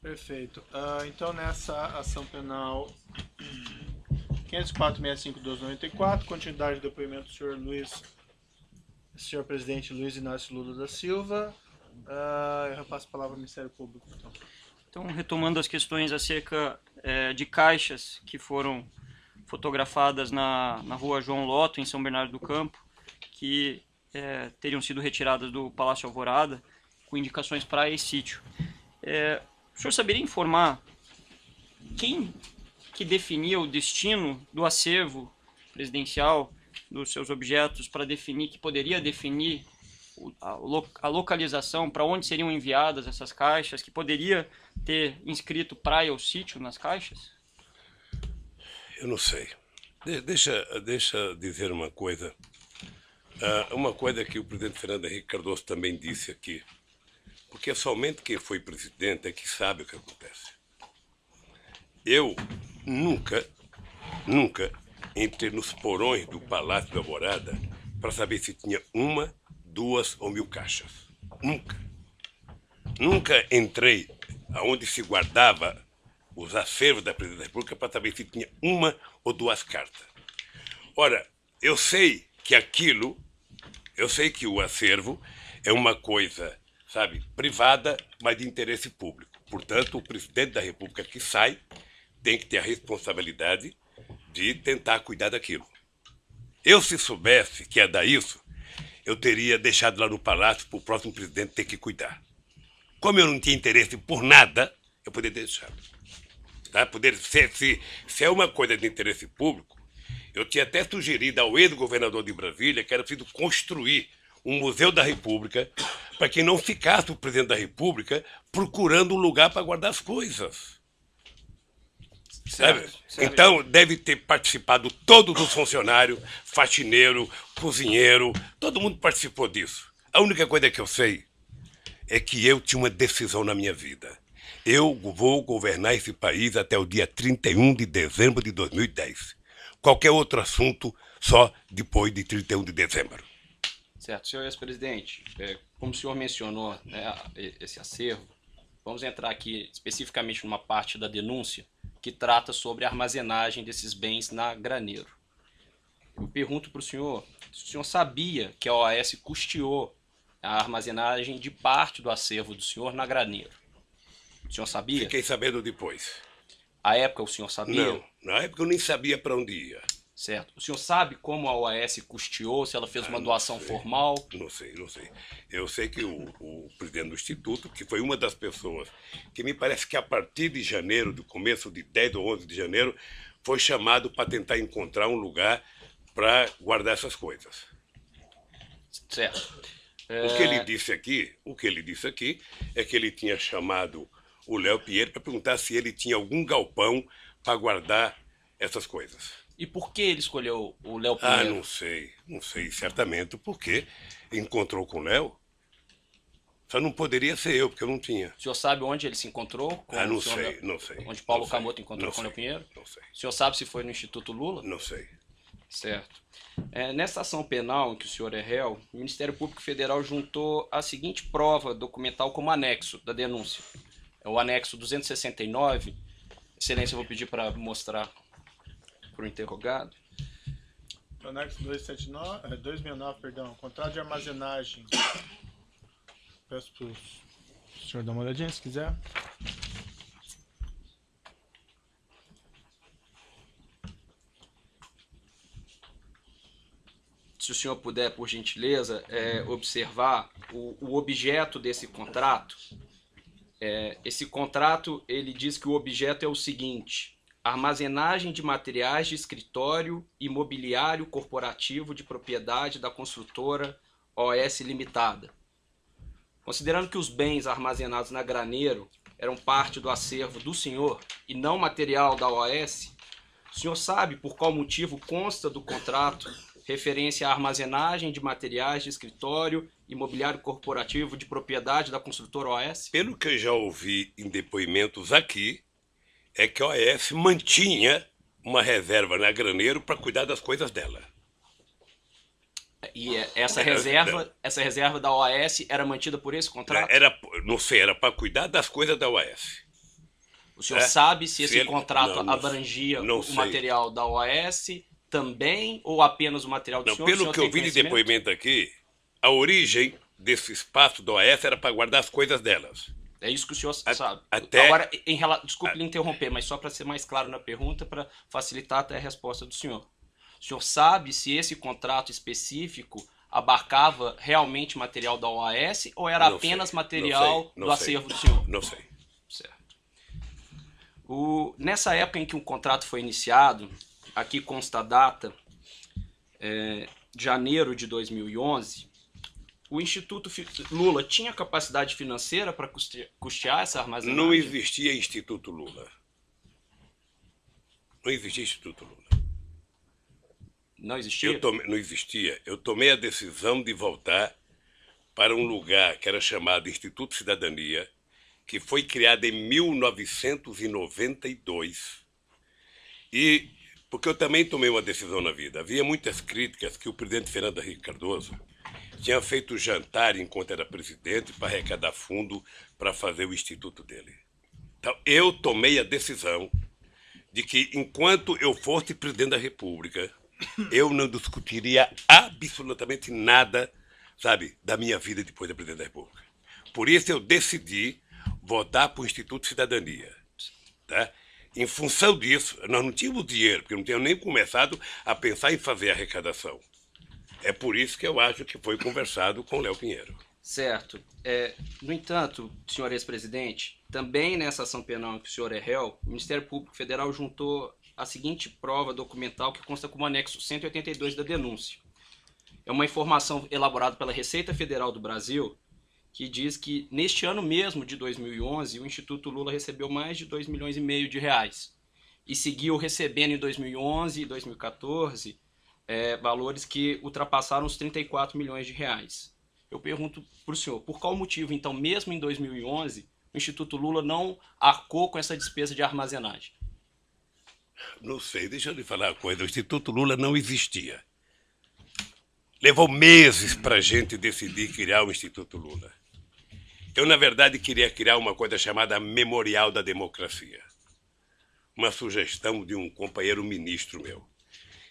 Perfeito. Então, nessa ação penal 504.65.1294, continuidade do depoimento do senhor presidente Luiz Inácio Lula da Silva. Eu repasso a palavra ao Ministério Público. Então, retomando as questões acerca de caixas que foram fotografadas na rua João Lotto, em São Bernardo do Campo, que teriam sido retiradas do Palácio Alvorada, com indicações para esse sítio. O senhor saberia informar quem que definia o destino do acervo presidencial, dos seus objetos, para definir, que poderia definir a localização, para onde seriam enviadas essas caixas, que poderia ter inscrito praia ou sítio nas caixas? Eu não sei. Deixa dizer uma coisa. Uma coisa que o presidente Fernando Henrique Cardoso também disse aqui. Porque somente quem foi presidente é que sabe o que acontece. Eu nunca entrei nos porões do Palácio da Alvorada para saber se tinha uma, 2 ou 1000 caixas. Nunca. Nunca entrei aonde se guardava os acervos da Presidência da República para saber se tinha uma ou 2 cartas. Ora, eu sei que o acervo é uma coisa, sabe, privada, mas de interesse público. Portanto, o presidente da República que sai tem que ter a responsabilidade de tentar cuidar daquilo. Eu, se soubesse que ia dar isso, eu teria deixado lá no palácio para o próximo presidente ter que cuidar. Como eu não tinha interesse por nada, eu poderia deixar. Tá? Se é uma coisa de interesse público, eu tinha até sugerido ao ex-governador de Brasília que era preciso construir um Museu da República para que não ficasse o presidente da República procurando um lugar para guardar as coisas. Certo. Então, deve ter participado todos os funcionários, faxineiro, cozinheiro, todo mundo participou disso. A única coisa que eu sei é que eu tinha uma decisão na minha vida. Eu vou governar esse país até o dia 31 de dezembro de 2010. Qualquer outro assunto, só depois de 31 de dezembro. Certo, senhor ex-presidente, como o senhor mencionou, né, esse acervo, vamos entrar aqui especificamente numa parte da denúncia que trata sobre a armazenagem desses bens na Graneiro. Eu pergunto para o senhor se o senhor sabia que a OAS custeou a armazenagem de parte do acervo do senhor na Graneiro. O senhor sabia? Fiquei sabendo depois. À época o senhor sabia? Não, na época eu nem sabia para onde ia. Certo. O senhor sabe como a OAS custeou, se ela fez uma doação formal? Não sei. Eu sei que o presidente do Instituto, que foi uma das pessoas que me parece que a partir de janeiro, do começo de 10 ou 11 de janeiro, foi chamado para tentar encontrar um lugar para guardar essas coisas. Certo. O que ele disse aqui é que ele tinha chamado o Léo Pinheiro para perguntar se ele tinha algum galpão para guardar essas coisas. E por que ele escolheu o Léo Pinheiro? Não sei certamente porque encontrou com o Léo. Só não poderia ser eu, porque eu não tinha. O senhor sabe onde ele se encontrou? Não sei. Onde Paulo Camoto encontrou com o Léo Pinheiro? Não sei. O senhor sabe se foi no Instituto Lula? Não sei. Certo. Nessa ação penal em que o senhor é réu, o Ministério Público Federal juntou a seguinte prova documental como anexo da denúncia. É o anexo 269. Excelência, eu vou pedir para mostrar para o interrogado. Anexo 269, contrato de armazenagem. Peço para o senhor dar uma olhadinha, se quiser. Se o senhor puder, por gentileza, observar o objeto desse contrato. Esse contrato, ele diz que o objeto é o seguinte: armazenagem de materiais de escritório e mobiliário corporativo de propriedade da construtora OS Limitada. Considerando que os bens armazenados na Graneiro eram parte do acervo do senhor e não material da OAS, o senhor sabe por qual motivo consta do contrato referência à armazenagem de materiais de escritório e mobiliário corporativo de propriedade da construtora OAS? Pelo que eu já ouvi em depoimentos aqui, é que a OAS mantinha uma reserva na Graneiro para cuidar das coisas dela. E essa reserva da OAS era mantida por esse contrato? Não sei, era para cuidar das coisas da OAS. O senhor sabe se esse ele- contrato não abrangia não o sei. material da OAS também ou apenas o material do Não, senhor? O pelo senhor que eu tem vi de conhecimento? depoimento aqui, a origem desse espaço da OAS era para guardar as coisas delas. É isso que o senhor sabe. até- Agora, desculpe lhe interromper, mas só para ser mais claro na pergunta, para facilitar até a resposta do senhor. O senhor sabe se esse contrato específico abarcava realmente material da OAS ou era Não apenas sei, material não do sei. acervo do senhor? Não sei. Certo. Nessa época em que o contrato foi iniciado, aqui consta a data, janeiro de 2011, o Instituto Lula tinha capacidade financeira para custear essa armazenagem? Não existia Instituto Lula. Não existia Instituto Lula. Não existia? Não existia. Eu tomei a decisão de voltar para um lugar que era chamado Instituto Cidadania, que foi criado em 1992. E porque eu também tomei uma decisão na vida. Havia muitas críticas que o presidente Fernando Henrique Cardoso tinha feito jantar enquanto era presidente para arrecadar fundo para fazer o instituto dele. Então, eu tomei a decisão de que, enquanto eu fosse presidente da República, eu não discutiria absolutamente nada, sabe, da minha vida depois da presidente da República. Por isso eu decidi votar para o Instituto Cidadania. Tá? Em função disso, nós não tínhamos dinheiro, porque não tínhamos nem começado a pensar em fazer a arrecadação. É por isso que eu acho que foi conversado com o Léo Pinheiro. Certo. No entanto, senhor ex-presidente, também nessa ação penal em que o senhor é réu, o Ministério Público Federal juntou a seguinte prova documental que consta como anexo 182 da denúncia. É uma informação elaborada pela Receita Federal do Brasil, que diz que neste ano mesmo de 2011, o Instituto Lula recebeu mais de 2,5 milhões de reais e seguiu recebendo em 2011 e 2014 valores que ultrapassaram os 34 milhões de reais. Eu pergunto para o senhor, por qual motivo, então, mesmo em 2011, o Instituto Lula não arcou com essa despesa de armazenagem? Não sei, deixa eu lhe falar uma coisa. O Instituto Lula não existia. Levou meses para a gente decidir criar o Instituto Lula. Eu, na verdade, queria criar uma coisa chamada Memorial da Democracia. Uma sugestão de um companheiro ministro meu.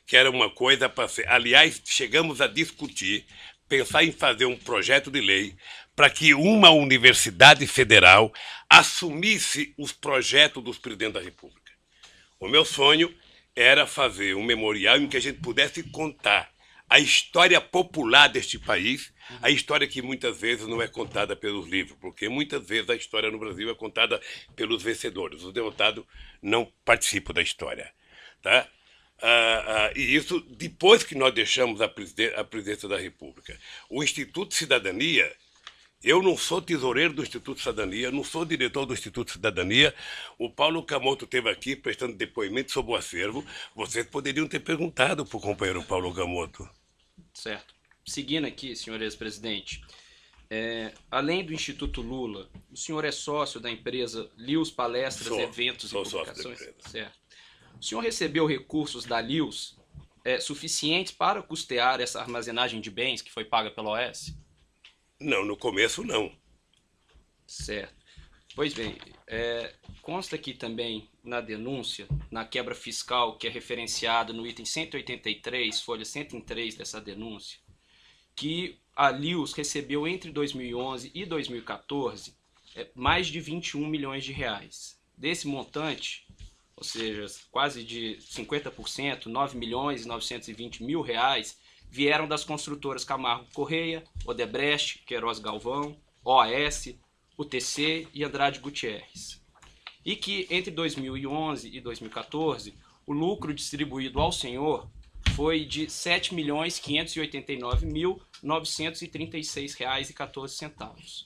Que era uma coisa para ser... Aliás, chegamos a discutir, pensar em fazer um projeto de lei para que uma universidade federal assumisse os projetos dos presidentes da República. O meu sonho era fazer um memorial em que a gente pudesse contar a história popular deste país, a história que muitas vezes não é contada pelos livros, porque muitas vezes a história no Brasil é contada pelos vencedores. Os derrotados não participam da história. Tá? E isso depois que nós deixamos a presidência da República. O Instituto Cidadania, eu não sou tesoureiro do Instituto Cidadania, não sou diretor do Instituto Cidadania. O Paulo Camoto esteve aqui prestando depoimento sobre o acervo. Vocês poderiam ter perguntado para o companheiro Paulo Camoto. Certo. Seguindo aqui, senhor ex-presidente, além do Instituto Lula, o senhor é sócio da empresa Lius Palestras, Eventos e Publicações? Certo. O senhor recebeu recursos da Lius suficientes para custear essa armazenagem de bens que foi paga pela OAS? Não, no começo não. Certo. Pois bem, consta aqui também na denúncia, na quebra fiscal que é referenciada no item 183, folha 103 dessa denúncia, que a Lius recebeu entre 2011 e 2014 mais de 21 milhões de reais. Desse montante, ou seja, quase de 50%, 9 milhões e 920 mil reais, vieram das construtoras Camargo Correia, Odebrecht, Queiroz Galvão, OAS, UTC e Andrade Gutierrez. E que entre 2011 e 2014, o lucro distribuído ao senhor foi de R$ 7.589.936,14.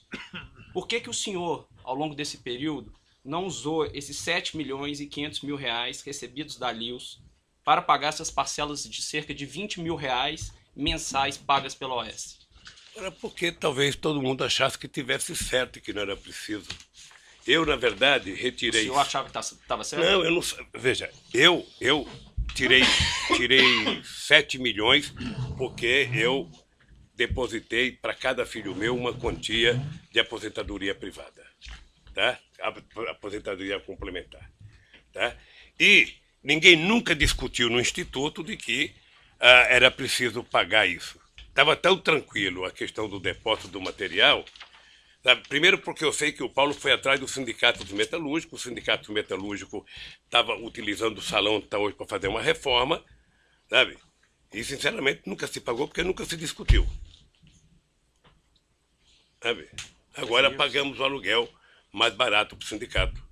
Por que o senhor, ao longo desse período, não usou esses R$ 7.500.000 recebidos da Lius para pagar essas parcelas de cerca de R$ 20 mil mensais pagas pela OAS? Era porque talvez todo mundo achasse que tivesse certo e que não era preciso. Eu, na verdade, retirei... O senhor achava que estava certo? Não, eu não... Veja, eu tirei 7 milhões porque eu depositei para cada filho meu uma quantia de aposentadoria privada. tá? A aposentadoria complementar, tá? E ninguém nunca discutiu no Instituto de que era preciso pagar isso. Estava tão tranquilo a questão do depósito do material, sabe? Primeiro porque eu sei que o Paulo foi atrás do sindicato dos metalúrgicos, o sindicato metalúrgico estava utilizando o salão até hoje para fazer uma reforma, sabe? E, sinceramente, nunca se pagou porque nunca se discutiu. Sabe? Agora pagamos o aluguel mais barato para o sindicato.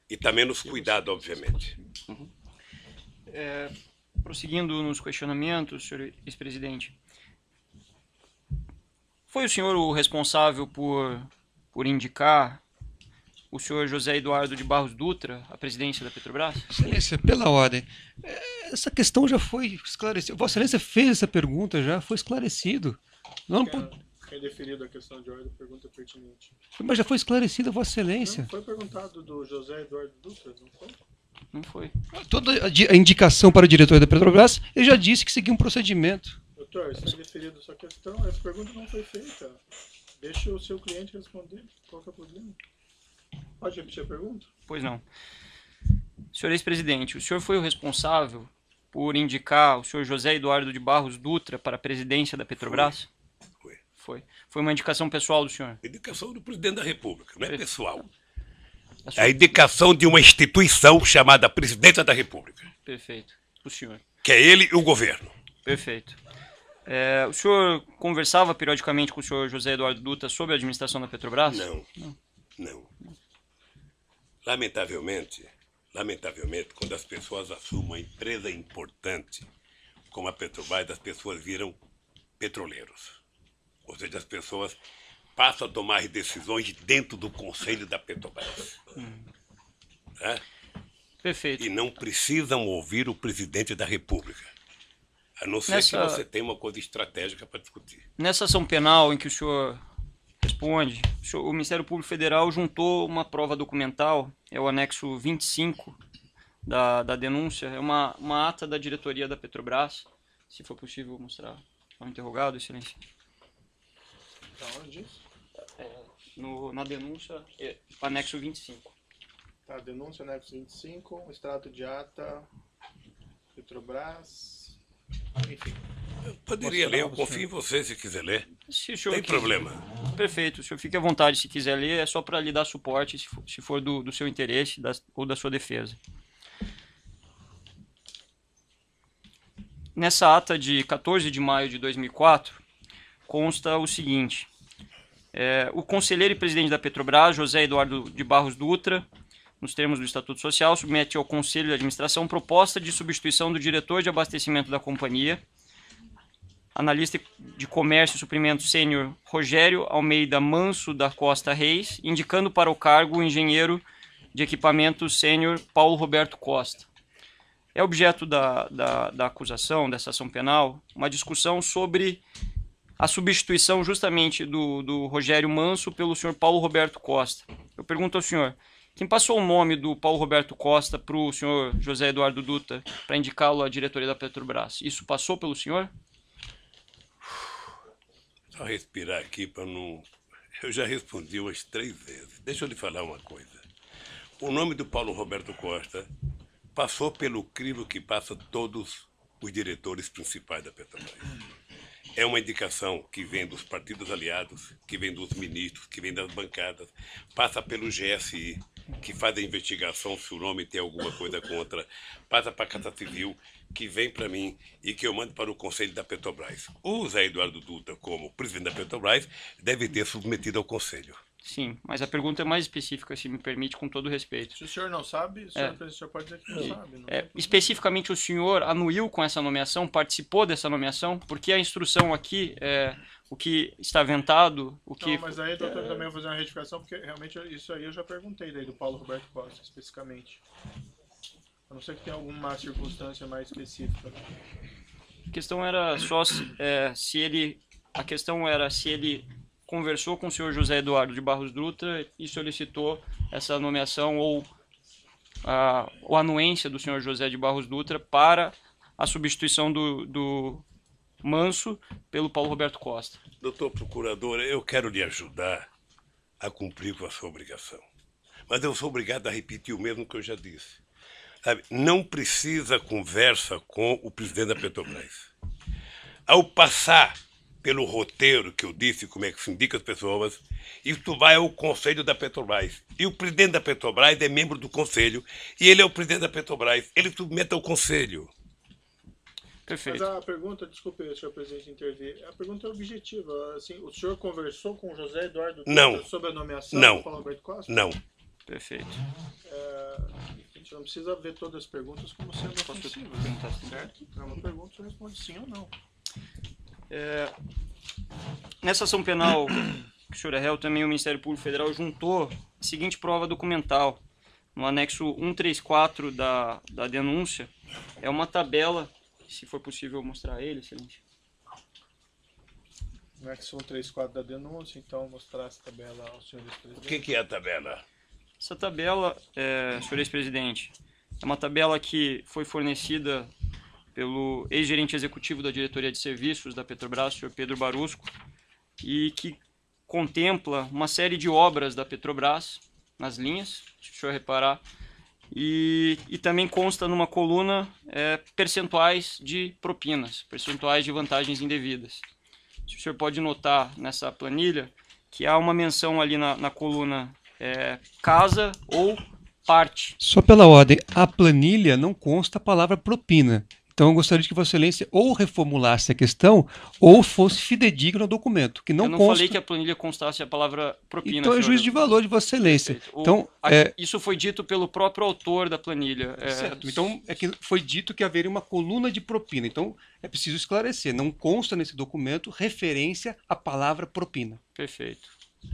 E está menos cuidado, obviamente. Prosseguindo nos questionamentos, senhor ex-presidente, foi o senhor o responsável por indicar o senhor José Eduardo de Barros Dutra à presidência da Petrobras? Excelência, pela ordem. Essa questão já foi esclarecida. Vossa Excelência fez essa pergunta, já foi esclarecido. Não, Quem deferido a questão de ordem, pergunta pertinente. mas já foi esclarecida, Vossa Excelência. Não foi perguntado do José Eduardo Dutra, não foi? Não foi. Toda a indicação para o diretor da Petrobras, ele já disse que seguia um procedimento. Doutor, está deferido a sua questão, essa pergunta não foi feita. Deixe o seu cliente responder. Qual que é o problema? Pode repetir a pergunta? Pois não. Senhor ex-presidente, o senhor foi o responsável por indicar o senhor José Eduardo de Barros Dutra para a presidência da Petrobras? Foi. Foi uma indicação pessoal do senhor? Indicação do presidente da República, não é pessoal. A É sua- a indicação de uma instituição chamada Presidência da República, Perfeito. O senhor. que é ele e o governo. Perfeito. O senhor conversava periodicamente com o senhor José Eduardo Dutra sobre a administração da Petrobras? Não. Lamentavelmente, quando as pessoas assumem uma empresa importante como a Petrobras, as pessoas viram petroleiros. Ou seja, as pessoas passam a tomar decisões dentro do conselho da Petrobras. Tá? Perfeito. E não precisam ouvir o presidente da República. A não ser Nessa- que você tenha uma coisa estratégica para discutir. Nessa ação penal em que o senhor responde, o Ministério Público Federal juntou uma prova documental, é o anexo 25 da denúncia, é uma ata da diretoria da Petrobras, se for possível mostrar ao interrogado, excelência. Da onde isso? Na denúncia, anexo 25. Tá, denúncia anexo 25, extrato de ata, Petrobras, enfim. Eu poderia ler, eu confio em você se quiser ler. Se o Não senhor tem problema. Perfeito, o senhor fique à vontade se quiser ler, é só para lhe dar suporte, se for do seu interesse ou da sua defesa. Nessa ata de 14 de maio de 2004, consta o seguinte: o conselheiro e presidente da Petrobras, José Eduardo de Barros Dutra, nos termos do Estatuto Social, submete ao Conselho de Administração proposta de substituição do diretor de abastecimento da companhia, analista de comércio e suprimentos sênior Rogério Almeida Manso da Costa Reis, indicando para o cargo o engenheiro de equipamento sênior Paulo Roberto Costa. É objeto da acusação, dessa ação penal, uma discussão sobre a substituição justamente do Rogério Manso pelo senhor Paulo Roberto Costa. Eu pergunto ao senhor, quem passou o nome do Paulo Roberto Costa para o senhor José Eduardo Dutra para indicá-lo à diretoria da Petrobras? Isso passou pelo senhor? Só respirar aqui para não... Eu já respondi umas 3 vezes. Deixa eu lhe falar uma coisa. O nome do Paulo Roberto Costa passou pelo crivo que passa todos os diretores principais da Petrobras. É uma indicação que vem dos partidos aliados, que vem dos ministros, que vem das bancadas, passa pelo GSI, que faz a investigação se o nome tem alguma coisa contra, passa para a Casa Civil, que vem para mim e que eu mando para o Conselho da Petrobras. O Zé Eduardo Dutra, como presidente da Petrobras, deve ter submetido ao Conselho. Sim, mas a pergunta é mais específica, se me permite, com todo respeito. Se o senhor não sabe, o senhor pode dizer que não sabe. Não Especificamente, o senhor anuiu com essa nomeação, participou dessa nomeação, porque a instrução aqui, o que está aventado, o que... Não, mas aí, doutor, também vou fazer uma retificação, porque realmente isso aí eu já perguntei daí do Paulo Roberto Costa, especificamente. A não ser que tenha alguma circunstância mais específica. A questão era só se ele conversou com o senhor José Eduardo de Barros Dutra e solicitou essa nomeação ou a anuência do senhor José de Barros Dutra para a substituição do Manso pelo Paulo Roberto Costa. Doutor Procurador, eu quero lhe ajudar a cumprir com a sua obrigação. mas eu sou obrigado a repetir o mesmo que eu já disse. Sabe, não precisa conversa com o presidente da Petrobras. Ao passar pelo roteiro que eu disse, como é que se indica as pessoas, isso vai ao Conselho da Petrobras. E o presidente da Petrobras é membro do Conselho, e ele é o presidente da Petrobras. Ele submete ao Conselho. Perfeito. Mas a pergunta, desculpe, senhor presidente, intervir. A pergunta é objetiva. Assim, o senhor conversou com o José Eduardo Não. sobre a nomeação Não. do Paulo Roberto Costa? Não. Perfeito. A gente não precisa ver todas as perguntas como sendo ofensivas, perguntar sim? certo? É uma pergunta, o senhor responde sim ou não. Nessa ação penal que o senhor é réu, também o Ministério Público Federal juntou a seguinte prova documental. No anexo 134 da denúncia, é uma tabela, se for possível mostrar ele, excelente. No anexo 134 da denúncia, então mostrar essa tabela ao senhor O presidente. que é a tabela? Essa tabela, senhor ex-presidente, é uma tabela que foi fornecida pelo ex-gerente executivo da Diretoria de Serviços da Petrobras, o senhor Pedro Barusco, e que contempla uma série de obras da Petrobras nas linhas, se o senhor reparar, e também consta numa coluna percentuais de propinas, percentuais de vantagens indevidas. Se o senhor pode notar nessa planilha que há uma menção ali na coluna casa ou parte. Só pela ordem, a planilha não consta a palavra propina. Então eu gostaria de que Vossa Excelência ou reformulasse a questão ou fosse fidedigno ao documento, que não Eu não consta. falei que a planilha constasse a palavra propina. Então é senhor. juízo de valor de Vossa Excelência. Perfeito. Então, Isso foi dito pelo próprio autor da planilha. certo. Então é que foi dito que haveria uma coluna de propina. Então é preciso esclarecer. Não consta nesse documento referência à palavra propina. Perfeito.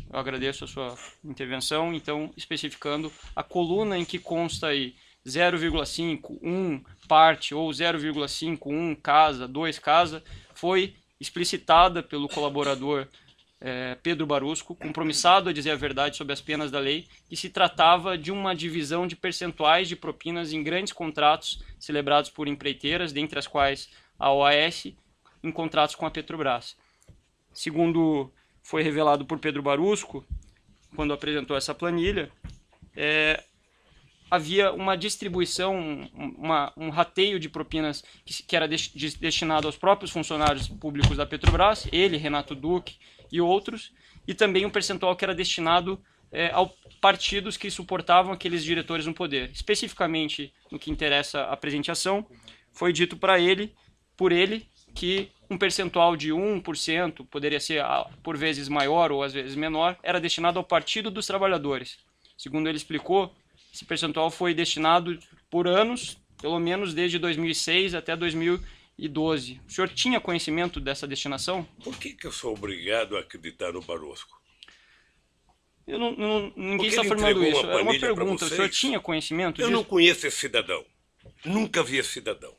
Eu agradeço a sua intervenção, então especificando a coluna em que consta aí 0,5, 1 parte ou 0,5, 1 casa, 2 casa, foi explicitada pelo colaborador Pedro Barusco, compromissado a dizer a verdade sobre as penas da lei, que se tratava de uma divisão de percentuais de propinas em grandes contratos celebrados por empreiteiras, dentre as quais a OAS, em contratos com a Petrobras. Segundo foi revelado por Pedro Barusco, quando apresentou essa planilha, havia uma distribuição, um rateio de propinas que era destinado aos próprios funcionários públicos da Petrobras, ele, Renato Duque e outros, e também um percentual que era destinado a partidos que suportavam aqueles diretores no poder. Especificamente, no que interessa a apresentação, foi dito por ele, que um percentual de 1%, poderia ser por vezes maior ou às vezes menor, era destinado ao Partido dos Trabalhadores. Segundo ele explicou, esse percentual foi destinado por anos, pelo menos desde 2006 até 2012. O senhor tinha conhecimento dessa destinação? Por que eu sou obrigado a acreditar no Barosco? Ninguém Porque está ele afirmando entregou isso. uma Era uma planilha pra pergunta. O senhor vocês? tinha conhecimento Eu disso? não conheço esse cidadão. Nunca vi esse cidadão.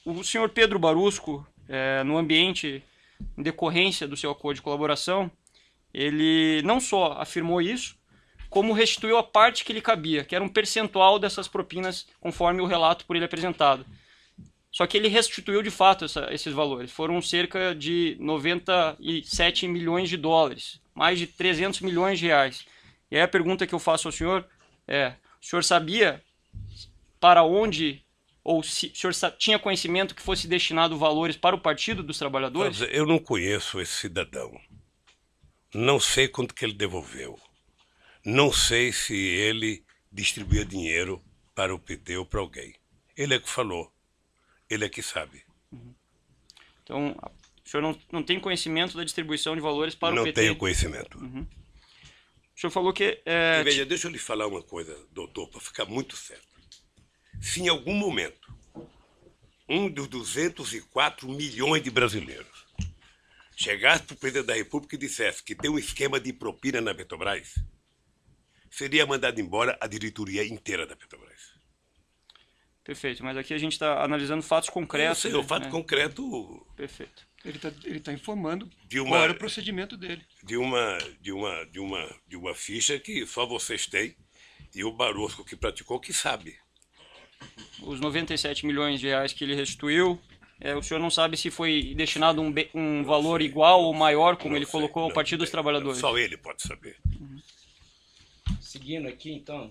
O senhor Pedro Barusco, no ambiente, em decorrência do seu acordo de colaboração, ele não só afirmou isso, como restituiu a parte que lhe cabia, que era um percentual dessas propinas, conforme o relato por ele apresentado. Só que ele restituiu de fato esses valores. Foram cerca de 97 milhões de dólares, mais de 300 milhões de reais. E aí a pergunta que eu faço ao senhor o senhor sabia para onde, ou se o senhor tinha conhecimento que fosse destinado valores para o Partido dos Trabalhadores? Eu não conheço esse cidadão. Não sei quanto que ele devolveu. Não sei se ele distribuía dinheiro para o PT ou para alguém. Ele é que falou. Ele é que sabe. Então, o senhor não tem conhecimento da distribuição de valores para o PT? Não tenho conhecimento. O senhor falou que... Veja, deixa eu lhe falar uma coisa, doutor, para ficar muito certo. Se em algum momento um dos 204 milhões de brasileiros chegasse para o presidente da República e dissesse que tem um esquema de propina na Petrobras, seria mandado embora a diretoria inteira da Petrobras. Perfeito, mas aqui a gente está analisando fatos concretos. O fato concreto Perfeito. Ele tá informando de qual era o procedimento dele. de uma ficha que só vocês têm e o Barosco que praticou que sabe. Os 97 milhões de reais que ele restituiu O senhor não sabe se foi destinado um valor igual ou maior, como Não ele sei, colocou, ao não Partido dos sei. Trabalhadores? Só ele pode saber. Seguindo aqui, então,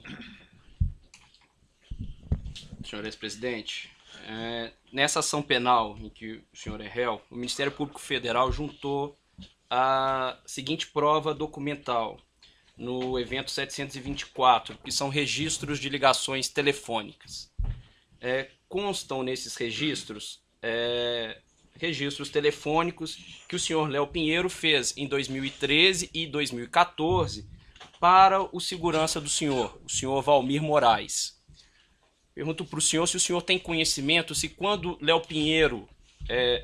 senhor ex-presidente, nessa ação penal em que o senhor é réu, o Ministério Público Federal juntou a seguinte prova documental no evento 724, que são registros de ligações telefônicas. Constam nesses registros registros telefônicos que o senhor Léo Pinheiro fez em 2013 e 2014 para o segurança do senhor, o senhor Valmir Moraes. Pergunto para o senhor se o senhor tem conhecimento se quando Léo Pinheiro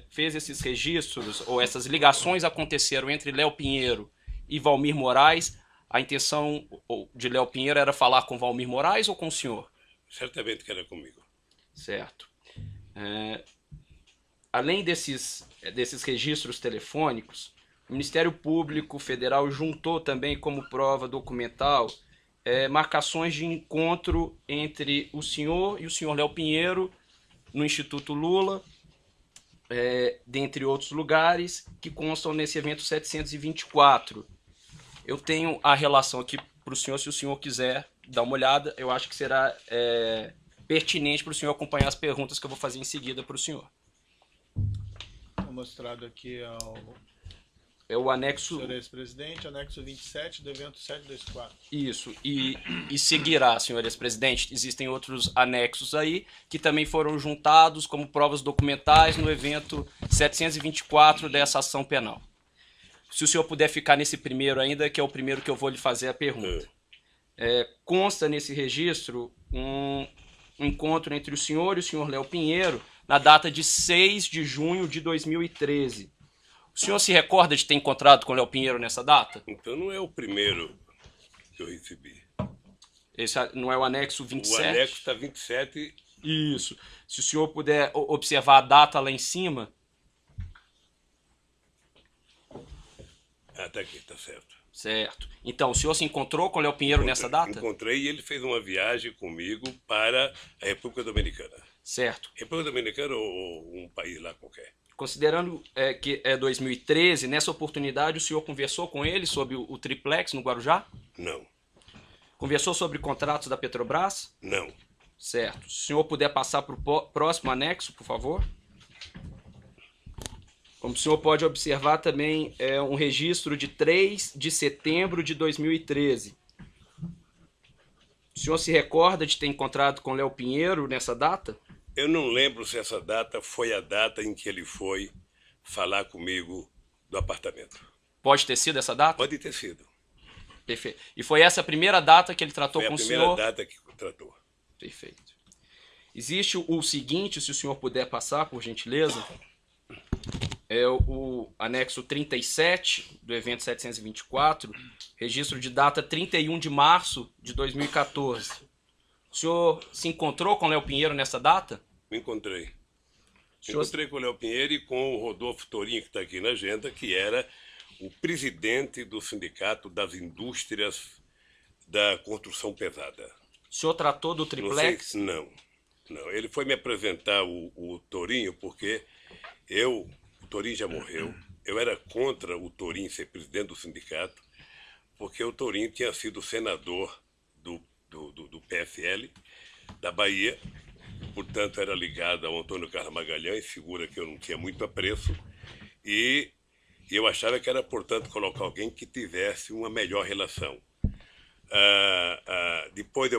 fez esses registros, ou essas ligações aconteceram entre Léo Pinheiro e Valmir Moraes, a intenção de Léo Pinheiro era falar com Valmir Moraes ou com o senhor? Certamente que era comigo. Certo. Além desses registros telefônicos, o Ministério Público Federal juntou também como prova documental marcações de encontro entre o senhor e o senhor Léo Pinheiro no Instituto Lula, dentre outros lugares, que constam nesse evento 724. Eu tenho a relação aqui para o senhor, se o senhor quiser dar uma olhada, eu acho que será pertinente para o senhor acompanhar as perguntas que eu vou fazer em seguida para o senhor. Está mostrado aqui É o anexo... senhor ex-presidente, anexo 27 do evento 724. Isso, e seguirá, senhor ex-presidente. Existem outros anexos aí que também foram juntados como provas documentais no evento 724 dessa ação penal. Se o senhor puder ficar nesse primeiro ainda, que é o primeiro que eu vou lhe fazer a pergunta. Consta nesse registro um encontro entre o senhor e o senhor Léo Pinheiro na data de 6 de junho de 2013. O senhor se recorda de ter encontrado com o Léo Pinheiro nessa data? Então não é o primeiro que eu recebi. Esse não é o anexo 27? O anexo está 27. Isso. Se o senhor puder observar a data lá em cima. Tá aqui, tá certo. Certo. Então, o senhor se encontrou com o Léo Pinheiro nessa data? Encontrei e ele fez uma viagem comigo para a República Dominicana. Certo. República Dominicana ou um país lá qualquer. Considerando que é 2013, nessa oportunidade o senhor conversou com ele sobre o triplex no Guarujá? Não. Conversou sobre contratos da Petrobras? Não. Certo. Se o senhor puder passar para o próximo anexo, por favor. Como o senhor pode observar também, é um registro de 3 de setembro de 2013. O senhor se recorda de ter encontrado com Léo Pinheiro nessa data? Eu não lembro se essa data foi a data em que ele foi falar comigo do apartamento. Pode ter sido essa data? Pode ter sido. Perfeito. E foi essa a primeira data que ele tratou com o senhor? Foi a primeira data que tratou. Perfeito. Existe o seguinte, se o senhor puder passar, por gentileza, é o anexo 37 do evento 724, registro de data 31 de março de 2014. O senhor se encontrou com o Léo Pinheiro nessa data? Me encontrei. senhor... Encontrei com o Léo Pinheiro e com o Rodolfo Torinho, que está aqui na agenda, que era o presidente do Sindicato das Indústrias da Construção Pesada. O senhor tratou do triplex? Não. Ele foi me apresentar o Torinho porque o Torinho já morreu. Eu era contra o Torinho ser presidente do sindicato, porque o Torinho tinha sido senador do PSL da Bahia, portanto era ligado ao Antônio Carlos Magalhães, figura que eu não tinha muito apreço, e eu achava que era, portanto, colocar alguém que tivesse uma melhor relação. Depois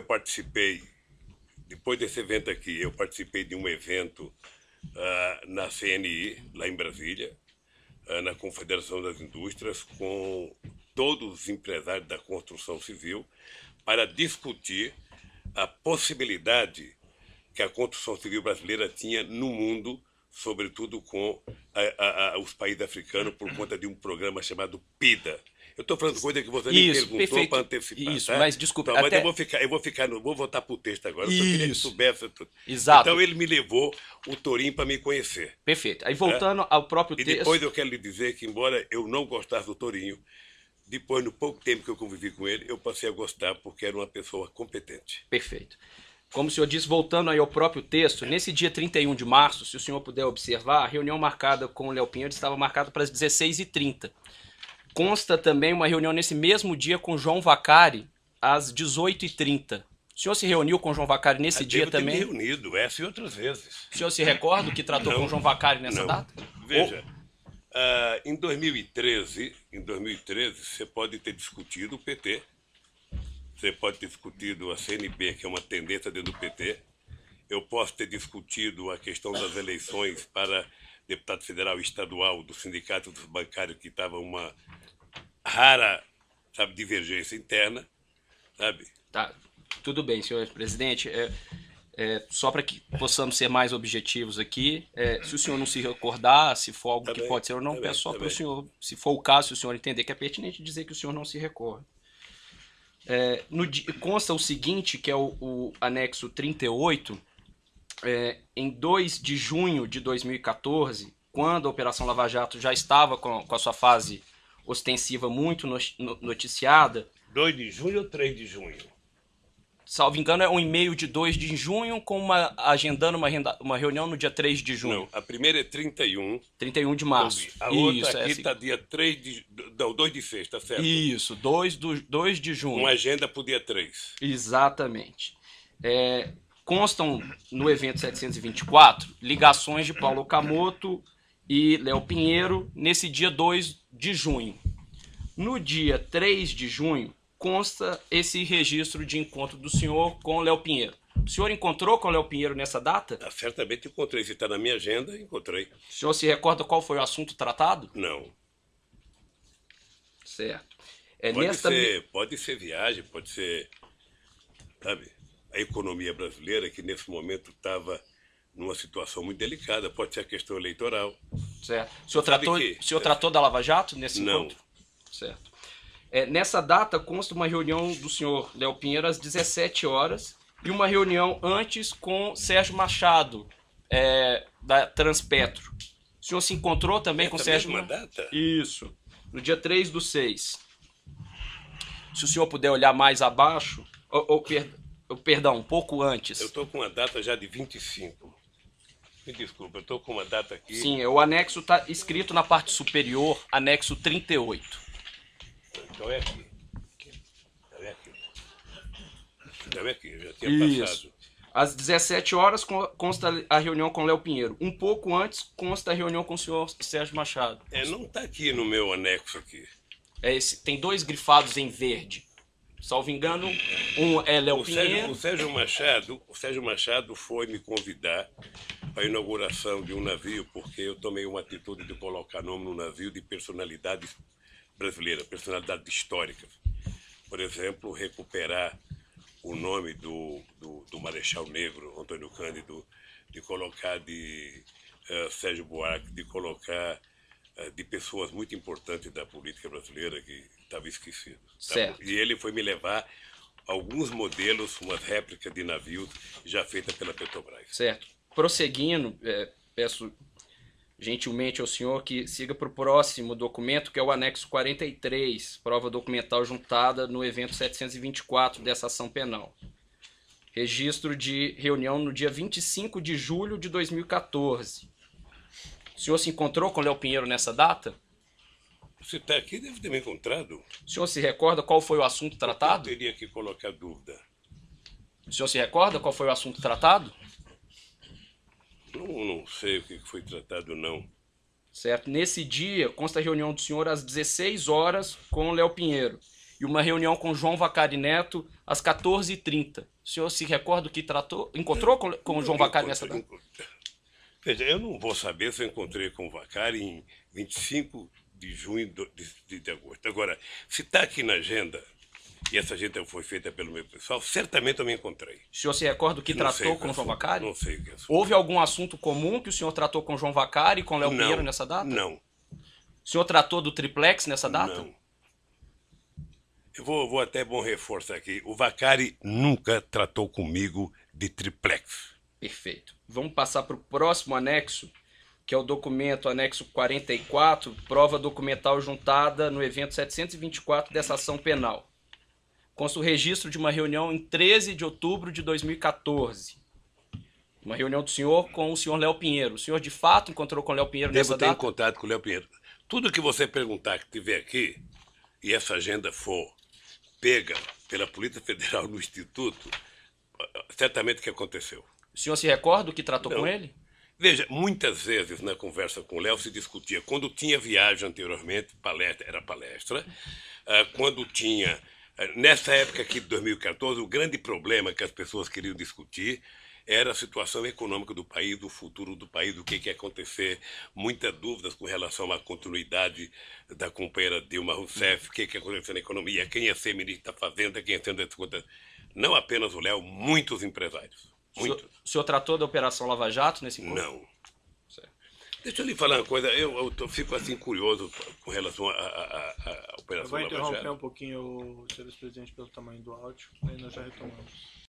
desse evento aqui, eu participei de um evento na CNI, lá em Brasília, na Confederação das Indústrias, com todos os empresários da construção civil, para discutir a possibilidade que a construção civil brasileira tinha no mundo, sobretudo com os países africanos, por conta de um programa chamado PIDA. Eu estou falando coisa que você nem perguntou para antecipar. Isso, tá? mas desculpa. Então, mas eu vou voltar para o texto agora. Eu só queria que soubesse tudo. Exato. Então ele me levou o Torinho para me conhecer. Perfeito. Aí voltando ao próprio texto... E depois eu quero lhe dizer que, embora eu não gostasse do Torinho, depois, no pouco tempo que eu convivi com ele, eu passei a gostar porque era uma pessoa competente. Perfeito. como o senhor disse, voltando aí ao próprio texto, nesse dia 31 de março, se o senhor puder observar, a reunião marcada com o Léo Pinheiro estava marcada para as 16h30. Consta também uma reunião nesse mesmo dia com João Vacari, às 18h30. O senhor se reuniu com João Vacari nesse dia Devo ter também? me reunido, essa e outras vezes. O senhor se recorda que tratou com João Vacari nessa Não. data? Veja, em 2013, você pode ter discutido o PT, você pode ter discutido a CNB, que é uma tendência dentro do PT, eu posso ter discutido a questão das eleições para deputado federal e estadual do Sindicato dos Bancários, que estava uma rara, sabe, divergência interna, sabe? Tá, tudo bem, senhor presidente. Só para que possamos ser mais objetivos aqui, se o senhor não se recordar, se for algo Tá que bem, pode ser ou não, tá peço bem, só tá para o bem. senhor, se for o caso, se o senhor entender que é pertinente, dizer que o senhor não se recorda. Consta o seguinte, que é o anexo 38, em 2 de junho de 2014, quando a Operação Lava Jato já estava com a sua fase ostensiva muito noticiada, 2 de junho ou 3 de junho? salvo engano, é um e-mail de 2 de junho, agendando uma reunião no dia 3 de junho. Não, a primeira é 31. 31 de março. A Isso, outra aqui assim. está dia 3 de... Não, 2 de sexta, certo? Isso, 2 de junho. Uma agenda para o dia 3. Exatamente. Constam no evento 724 ligações de Paulo Okamoto e Léo Pinheiro nesse dia 2 de junho. No dia 3 de junho, consta esse registro de encontro do senhor com o Léo Pinheiro. O senhor encontrou com o Léo Pinheiro nessa data? Certamente encontrei. Se está na minha agenda, encontrei. O senhor se recorda qual foi o assunto tratado? Não. Certo. Pode ser viagem, pode ser, sabe, a economia brasileira, que nesse momento estava numa situação muito delicada, pode ser a questão eleitoral. Certo. O senhor tratou da Lava Jato nesse Não. encontro? Certo. Nessa data consta uma reunião do senhor Léo Pinheiro às 17 horas e uma reunião antes com Sérgio Machado, da Transpetro. O senhor se encontrou também com Sérgio Mesma data? Isso. No dia 3/6. Se o senhor puder olhar mais abaixo, perdão, um pouco antes. Eu estou com uma data já de 25. Me desculpa, eu estou com uma data aqui. Sim, o anexo está escrito na parte superior, anexo 38. Então é aqui. Eu já tinha passado. Às 17 horas consta a reunião com Léo Pinheiro. Um pouco antes consta a reunião com o senhor Sérgio Machado. Não está aqui no meu anexo aqui. Tem 2 grifados em verde. Salvo engano, um é Léo Pinheiro. O Sérgio Machado foi me convidar para a inauguração de um navio, porque eu tomei uma atitude de colocar nome no navio de personalidades brasileiras, personalidades históricas. Por exemplo, recuperar o nome do Marechal Negro, Antônio Cândido, de colocar de Sérgio Buarque, de colocar de pessoas muito importantes da política brasileira que estavam esquecidos. Certo. E ele foi me levar alguns modelos, umas réplicas de navios já feitas pela Petrobras. Certo. Prosseguindo, peço gentilmente ao senhor que siga para o próximo documento, que é o anexo 43, prova documental juntada no evento 724 dessa ação penal. Registro de reunião no dia 25 de julho de 2014. O senhor se encontrou com Léo Pinheiro nessa data? Você está aqui, deve ter me encontrado. O senhor se recorda qual foi o assunto tratado? Eu teria que colocar dúvida. O senhor se recorda qual foi o assunto tratado? Não sei o que foi tratado, não. Certo. Nesse dia, consta a reunião do senhor às 16 horas com o Léo Pinheiro e uma reunião com João Vacari Neto às 14h30. O senhor se recorda o que tratou? Encontrou com o João Vacari nessa data? Veja, eu não vou saber se eu encontrei com o Vacari em 25 de junho de agosto. Agora, se está aqui na agenda, e essa agenda foi feita pelo meu pessoal, certamente eu me encontrei. O senhor se recorda o que Não tratou sei o com o João assunto, Vacari? Não sei o que é. Houve algum assunto comum que o senhor tratou com o João Vacari e com o Léo Pinheiro nessa data? Não. O senhor tratou do triplex nessa data? Não. Eu vou até bom reforçar aqui. O Vacari nunca tratou comigo de triplex. Perfeito. Vamos passar para o próximo anexo, que é o documento anexo 44, prova documental juntada no evento 724 dessa ação penal. consta o registro de uma reunião em 13 de outubro de 2014. Uma reunião do senhor com o senhor Léo Pinheiro. O senhor, de fato, encontrou com o Léo Pinheiro nessa Devo ter em data? contato com o Léo Pinheiro. Tudo que você perguntar que tiver aqui, e essa agenda for pega pela Polícia Federal no Instituto, certamente que aconteceu. O senhor se recorda do que tratou Não. com ele? Veja, muitas vezes na conversa com o Léo se discutia, quando tinha viagem anteriormente, palestra era palestra, quando tinha, nessa época aqui de 2014, o grande problema que as pessoas queriam discutir era a situação econômica do país, o futuro do país, o que ia acontecer, muitas dúvidas com relação à continuidade da companheira Dilma Rousseff, o que ia acontecer na economia, quem ia ser ministro da Fazenda, quem ia ser das contas. Não apenas o Léo, muitos empresários. Muitos. O senhor tratou da Operação Lava Jato nesse encontro? Não. Certo. Deixa eu lhe falar uma coisa, eu fico assim curioso com relação à Eu Operação vou Lava interromper Jato. um pouquinho o senhor vice-presidente pelo tamanho do áudio, aí nós já retomamos.